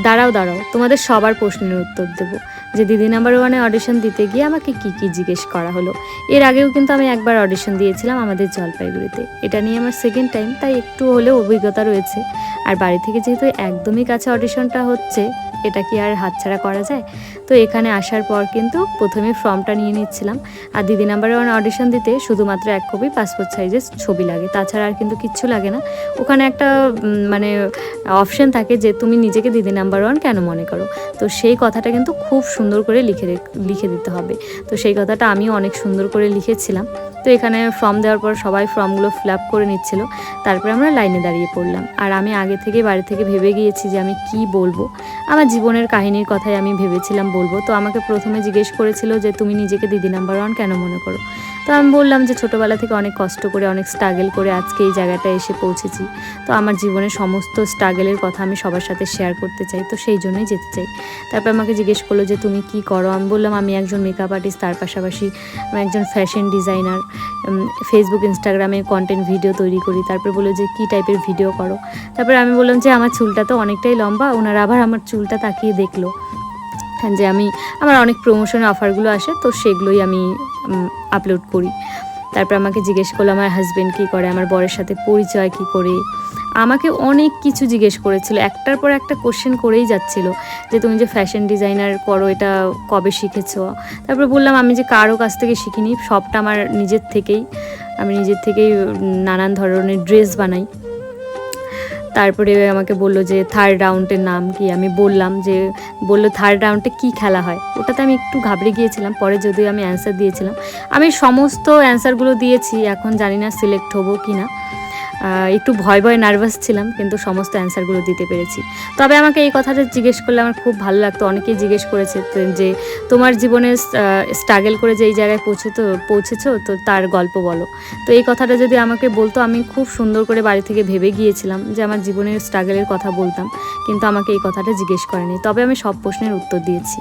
দাঁড়াও দাঁড়াও, তোমাদের সবার প্রশ্নের উত্তর দেবো যে দিদি নাম্বার ওয়ানে অডিশন দিতে গিয়ে আমাকে কি কি জিজ্ঞেস করা হলো। এর আগেও কিন্তু আমি একবার অডিশন দিয়েছিলাম আমাদের জলপাইগুড়িতে, এটা নিয়ে আমার সেকেন্ড টাইম, তাই একটু হলেও অভিজ্ঞতা রয়েছে। আর বাড়ি থেকে যেহেতু একদমই কাছে অডিশনটা হচ্ছে, এটা কি আর হাতছাড়া করা যায়। তো এখানে আসার পর কিন্তু প্রথমে ফর্মটা নিয়ে নিচ্ছিলাম। আর দিদি নাম্বার ওয়ান অডিশন দিতে শুধুমাত্র 1 কপি পাসপোর্ট সাইজের ছবি লাগে, তাছাড়া আর কিন্তু কিচ্ছু লাগে না। ওখানে একটা মানে অপশন থাকে যে তুমি নিজেকে দিদি নাম্বার ওয়ান কেন মনে করো, তো সেই কথাটা কিন্তু খুব সুন্দর করে লিখে দিতে হবে। তো সেই কথাটা আমিও অনেক সুন্দর করে লিখেছিলাম। তো এখানে ফর্ম দেওয়ার পর সবাই ফর্মগুলো ফিল আপ করে নিচ্ছিল, তারপরে আমরা লাইনে দাঁড়িয়ে পড়লাম। আর আমি আগে থেকে বাড়ি থেকে ভেবে গিয়েছি যে আমি কি বলবো, আমার জীবনের কাহিনীর কথাই আমি ভেবেছিলাম বলবো। তো আমাকে প্রথমে জিজ্ঞেস করেছিল যে তুমি নিজেকে দিদি নাম্বার ওয়ান কেন মনে করো। তো আমি বললাম যে ছোটোবেলা থেকে অনেক কষ্ট করে অনেক স্ট্রাগল করে আজকে এই জায়গাটায় এসে পৌঁছেছি। তো আমার জীবনের সমস্ত স্ট্রাগলের কথা আমি সবার সাথে শেয়ার করতে চাই, তো সেই জন্যই যেতে চাই। তারপর আমাকে জিজ্ঞেস করলো যে তুমি কি করো। আমি বললাম আমি একজন মেকআপ আর্টিস্ট, তার পাশাপাশি আমি একজন ফ্যাশন ডিজাইনার, ফেসবুক ইনস্টাগ্রামে কন্টেন্ট ভিডিও তৈরি করি। তারপর বললো যে কী টাইপের ভিডিও করো। তারপরে আমি বললাম যে আমার চুলটা তো অনেকটাই লম্বা। ওনারা আবার আমার চুলটা তাকিয়ে দেখলো যে আমার অনেক প্রমোশনের অফারগুলো আসে, তো সেগুলোই আমি আপলোড করি। তারপর আমাকে জিজ্ঞেস করলো আমার হাজব্যান্ড কী করে, আমার বরের সাথে পরিচয় কী করে, আমাকে অনেক কিছু জিজ্ঞেস করেছিল। একটার পর একটা কোশ্চেন করেই যাচ্ছিল যে তুমি যে ফ্যাশন ডিজাইনার করো এটা কবে শিখেছো। তারপর বললাম আমি যে কারো কাছ থেকে শিখিনি, সবটা আমার নিজের থেকেই, আমি নিজের থেকেই নানান ধরনের ড্রেস বানাই। তারপরে আমাকে বললো যে থার্ড রাউন্ডের নাম কি, আমি বললাম যে, বললো থার্ড রাউন্ডে কি খেলা হয়। ওটাতে আমি একটু ঘাবড়ে গিয়েছিলাম, পরে যদিও আমি অ্যান্সার দিয়েছিলাম। আমি সমস্ত অ্যান্সারগুলো দিয়েছি, এখন জানি না সিলেক্ট হবো কি না। একটু ভয় নার্ভাস ছিলাম, কিন্তু সমস্ত অ্যান্সারগুলো দিতে পেরেছি। তবে আমাকে এই কথাটা জিজ্ঞেস করলে আমার খুব ভালো লাগতো। অনেকেই জিজ্ঞেস করেছে যে তোমার জীবনে স্ট্রাগল করে যে এই জায়গায় পৌঁছেছো তো তার গল্প বলো। তো এই কথাটা যদি আমাকে বলতো, আমি খুব সুন্দর করে বাড়ি থেকে ভেবে গিয়েছিলাম যে আমার জীবনের স্ট্রাগলের কথা বলতাম, কিন্তু আমাকে এই কথাটা জিজ্ঞেস করেনি। তবে আমি সব প্রশ্নের উত্তর দিয়েছি।